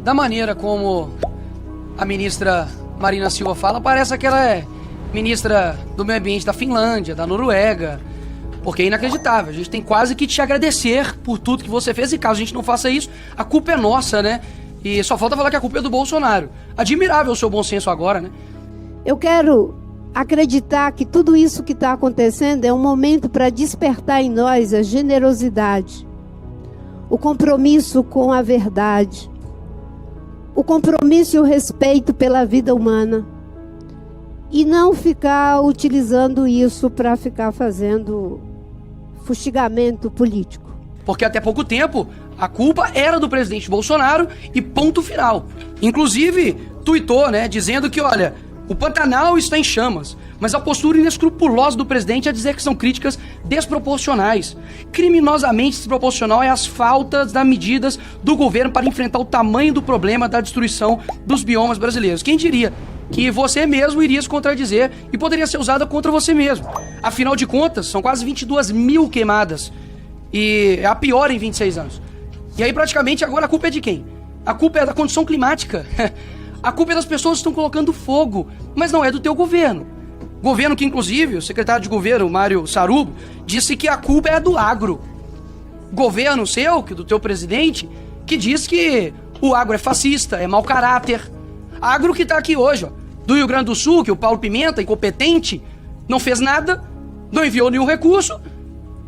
Da maneira como a ministra Marina Silva fala, parece que ela é ministra do meio ambiente da Finlândia, da Noruega, porque é inacreditável. A gente tem quase que te agradecer por tudo que você fez, e caso a gente não faça isso, a culpa é nossa, né? E só falta falar que a culpa é do Bolsonaro. Admirável o seu bom senso agora, né? Eu quero acreditar que tudo isso que está acontecendo é um momento para despertar em nós a generosidade, o compromisso com a verdade, o compromisso e o respeito pela vida humana, e não ficar utilizando isso para ficar fazendo fustigamento político. Porque até pouco tempo a culpa era do presidente Bolsonaro e ponto final. Inclusive tuitou, né, dizendo que, olha, o Pantanal está em chamas, mas a postura inescrupulosa do presidente é dizer que são críticas desproporcionais. Criminosamente desproporcional é as faltas das medidas do governo para enfrentar o tamanho do problema da destruição dos biomas brasileiros. Quem diria que você mesmo iria se contradizer e poderia ser usada contra você mesmo? Afinal de contas, são quase 22 mil queimadas e é a pior em 26 anos. E aí praticamente agora a culpa é de quem? A culpa é da condição climática. A culpa é das pessoas que estão colocando fogo, mas não é do teu governo. Governo que, inclusive, o secretário de governo, Mário Sarubo, disse que a culpa é do agro. Governo seu, que do teu presidente, que diz que o agro é fascista, é mau caráter. Agro que tá aqui hoje, ó, do Rio Grande do Sul, que o Paulo Pimenta, incompetente, não fez nada, não enviou nenhum recurso.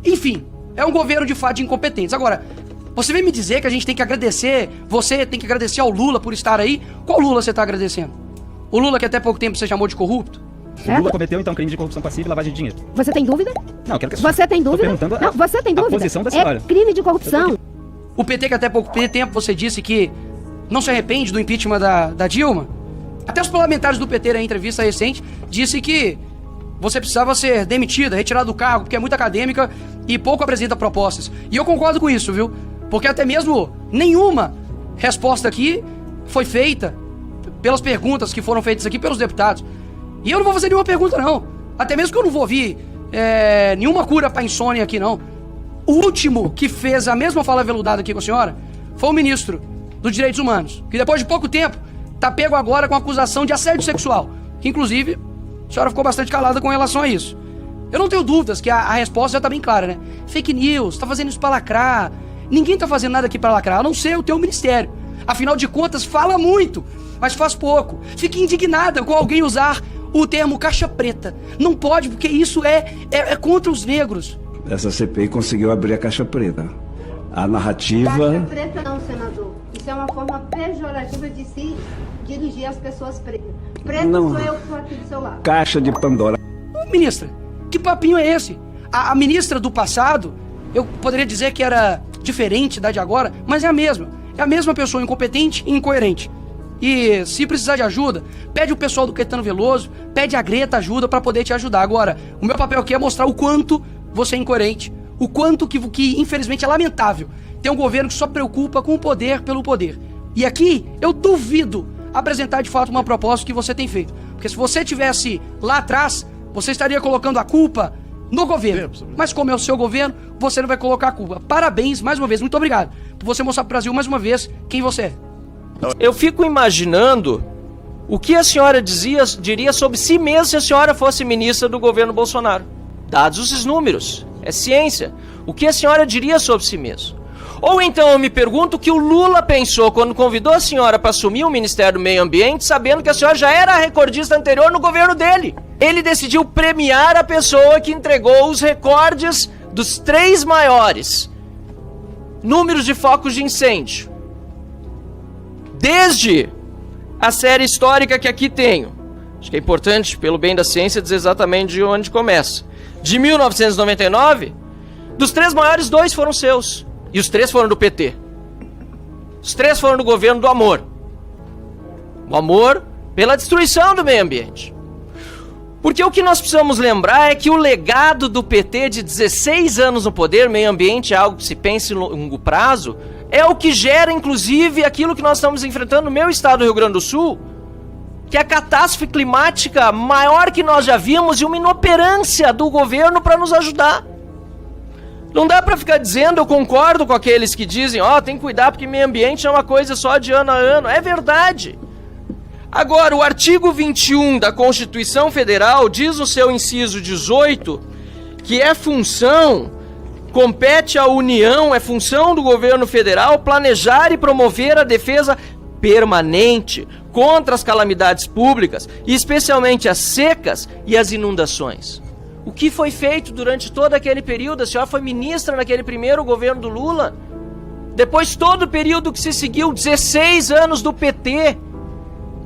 Enfim, é um governo de fato de incompetentes. Agora, você vem me dizer que a gente tem que agradecer, você tem que agradecer ao Lula por estar aí? Qual Lula você tá agradecendo? O Lula que até pouco tempo você chamou de corrupto? O Lula cometeu, então, crime de corrupção passiva e lavagem de dinheiro. Você tem dúvida? Não, eu quero que Você tem dúvida? Não, você tem dúvida? A posição da senhora. É crime de corrupção. O PT, que até pouco tempo você disse que não se arrepende do impeachment da Dilma. Até os parlamentares do PT, em entrevista recente, disse que você precisava ser demitida, retirada do cargo, porque é muito acadêmica e pouco apresenta propostas. E eu concordo com isso, viu? Porque até mesmo nenhuma resposta aqui foi feita pelas perguntas que foram feitas aqui pelos deputados. E eu não vou fazer nenhuma pergunta, não. Até mesmo que eu não vou ouvir nenhuma cura pra insônia aqui, não. O último que fez a mesma fala veludada aqui com a senhora foi o ministro dos Direitos Humanos, que depois de pouco tempo tá pego agora com acusação de assédio sexual. Que, inclusive, a senhora ficou bastante calada com relação a isso. Eu não tenho dúvidas que a resposta já tá bem clara, né? Fake news, tá fazendo isso pra lacrar. Ninguém tá fazendo nada aqui pra lacrar, a não ser o teu ministério. Afinal de contas, fala muito, mas faz pouco. Fica indignada com alguém usar o termo caixa preta. Não pode, porque isso é contra os negros. Essa CPI conseguiu abrir a caixa preta. A narrativa... Caixa preta não, senador. Isso é uma forma pejorativa de se dirigir às pessoas pretas. Preto não. Sou eu que estou aqui do seu lado. Caixa de Pandora. Ministra, que papinho é esse? A ministra do passado, eu poderia dizer que era diferente da de agora, mas é a mesma. É a mesma pessoa incompetente e incoerente. E se precisar de ajuda, pede o pessoal do Caetano Veloso, pede a Greta ajuda pra poder te ajudar. Agora, o meu papel aqui é mostrar o quanto você é incoerente, o quanto que infelizmente é lamentável ter um governo que só preocupa com o poder pelo poder. E aqui, eu duvido apresentar de fato uma proposta que você tem feito. Porque se você tivesse lá atrás, você estaria colocando a culpa no governo. Mas como é o seu governo, você não vai colocar a culpa. Parabéns, mais uma vez, muito obrigado por você mostrar pro Brasil mais uma vez quem você é. Eu fico imaginando o que a senhora diria sobre si mesma se a senhora fosse ministra do governo Bolsonaro. Dados esses números, é ciência. O que a senhora diria sobre si mesma? Ou então eu me pergunto o que o Lula pensou quando convidou a senhora para assumir o Ministério do Meio Ambiente, sabendo que a senhora já era a recordista anterior no governo dele. Ele decidiu premiar a pessoa que entregou os recordes dos 3 maiores números de focos de incêndio. Desde a série histórica que aqui tenho, acho que é importante, pelo bem da ciência, dizer exatamente de onde começa. De 1999, dos 3 maiores, 2 foram seus. E os 3 foram do PT. Os 3 foram do governo do amor. O amor pela destruição do meio ambiente. Porque o que nós precisamos lembrar é que o legado do PT de 16 anos no poder, meio ambiente é algo que se pensa em longo prazo, é o que gera, inclusive, aquilo que nós estamos enfrentando no meu estado do Rio Grande do Sul, que é a catástrofe climática maior que nós já vimos e uma inoperância do governo para nos ajudar. Não dá para ficar dizendo, eu concordo com aqueles que dizem, tem que cuidar porque meio ambiente é uma coisa só de ano a ano. É verdade. Agora, o artigo 21 da Constituição Federal diz no seu inciso 18 que compete à União, é função do governo federal planejar e promover a defesa permanente contra as calamidades públicas, e especialmente as secas e as inundações. O que foi feito durante todo aquele período? A senhora foi ministra naquele primeiro governo do Lula. Depois todo o período que se seguiu, 16 anos do PT.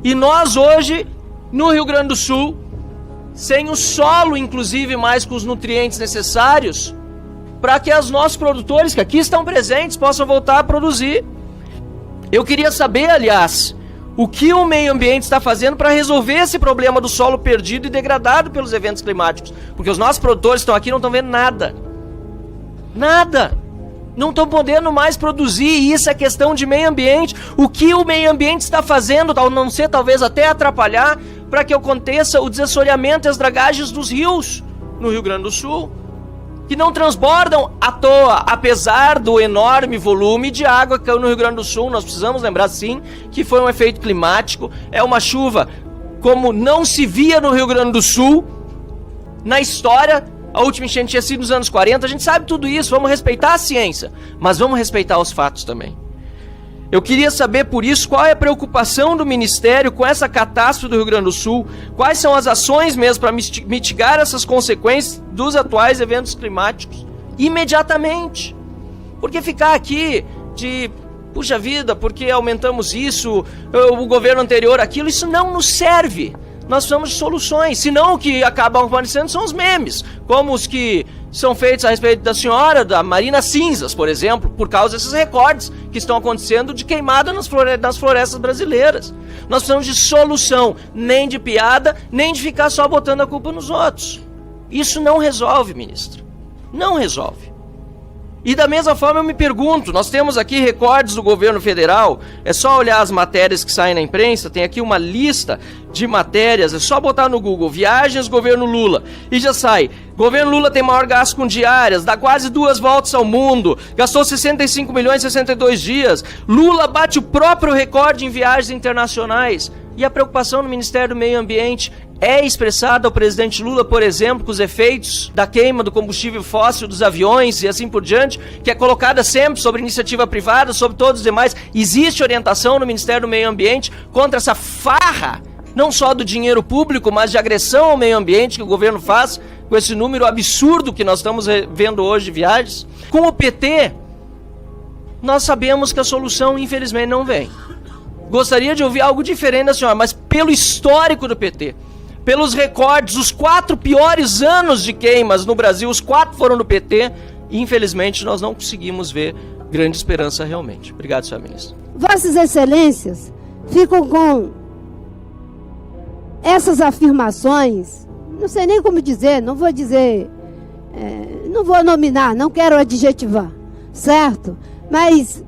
E nós hoje, no Rio Grande do Sul, sem o solo, inclusive, mais com os nutrientes necessários, para que os nossos produtores, que aqui estão presentes, possam voltar a produzir. Eu queria saber, aliás, o que o meio ambiente está fazendo para resolver esse problema do solo perdido e degradado pelos eventos climáticos. Porque os nossos produtores estão aqui e não estão vendo nada. Nada. Não estão podendo mais produzir, e isso é questão de meio ambiente. O que o meio ambiente está fazendo, a não ser talvez até atrapalhar, para que aconteça o desassoreamento e as dragagens dos rios no Rio Grande do Sul, que não transbordam à toa, apesar do enorme volume de água que caiu no Rio Grande do Sul. Nós precisamos lembrar, sim, que foi um efeito climático. É uma chuva como não se via no Rio Grande do Sul na história. A última enchente tinha sido nos anos 40, a gente sabe tudo isso, vamos respeitar a ciência, mas vamos respeitar os fatos também. Eu queria saber, por isso, qual é a preocupação do Ministério com essa catástrofe do Rio Grande do Sul, quais são as ações mesmo para mitigar essas consequências dos atuais eventos climáticos, imediatamente. Porque ficar aqui de, puxa vida, porque aumentamos isso, o governo anterior aquilo, isso não nos serve. Nós precisamos de soluções, senão o que acabam aparecendo são os memes, como os que são feitos a respeito da senhora, da Marina Cinzas, por exemplo, por causa desses recordes que estão acontecendo de queimada nas florestas brasileiras. Nós precisamos de solução, nem de piada, nem de ficar só botando a culpa nos outros. Isso não resolve, ministro. Não resolve. E da mesma forma eu me pergunto, nós temos aqui recordes do governo federal, é só olhar as matérias que saem na imprensa, tem aqui uma lista de matérias, é só botar no Google, viagens governo Lula, e já sai, governo Lula tem maior gasto com diárias, dá quase 2 voltas ao mundo, gastou 65 milhões em 62 dias, Lula bate o próprio recorde em viagens internacionais. E a preocupação no Ministério do Meio Ambiente é expressada ao presidente Lula, por exemplo, com os efeitos da queima do combustível fóssil dos aviões e assim por diante, que é colocada sempre sobre iniciativa privada, sobre todos os demais. Existe orientação no Ministério do Meio Ambiente contra essa farra, não só do dinheiro público, mas de agressão ao meio ambiente que o governo faz com esse número absurdo que nós estamos vendo hoje de viagens. Com o PT, nós sabemos que a solução, infelizmente, não vem. Gostaria de ouvir algo diferente da senhora, mas pelo histórico do PT, pelos recordes, os 4 piores anos de queimas no Brasil, os 4 foram do PT, e infelizmente nós não conseguimos ver grande esperança realmente. Obrigado, senhora ministra. Vossas Excelências ficam com essas afirmações, não sei nem como dizer, não vou dizer, não vou nominar, não quero adjetivar, certo? Mas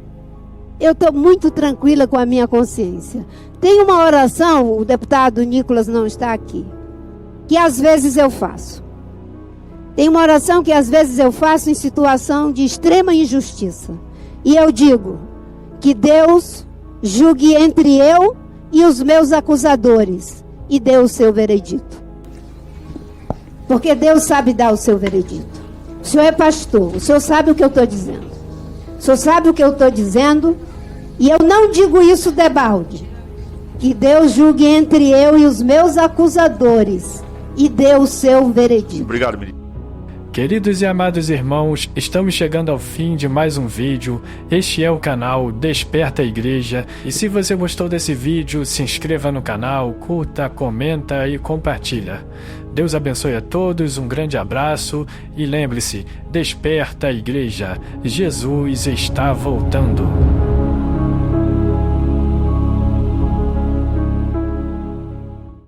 eu estou muito tranquila com a minha consciência. Tem uma oração, o deputado Nicolas não está aqui, que às vezes eu faço. Tem uma oração que às vezes eu faço em situação de extrema injustiça. E eu digo que Deus julgue entre eu e os meus acusadores e dê o seu veredito. Porque Deus sabe dar o seu veredito. O senhor é pastor, o senhor sabe o que eu estou dizendo. O senhor sabe o que eu estou dizendo. E eu não digo isso debalde. Que Deus julgue entre eu e os meus acusadores e dê o seu veredito. Obrigado, ministro. Queridos e amados irmãos, estamos chegando ao fim de mais um vídeo. Este é o canal Desperta a Igreja. E se você gostou desse vídeo, se inscreva no canal, curta, comenta e compartilha. Deus abençoe a todos, um grande abraço e lembre-se, desperta a Igreja, Jesus está voltando.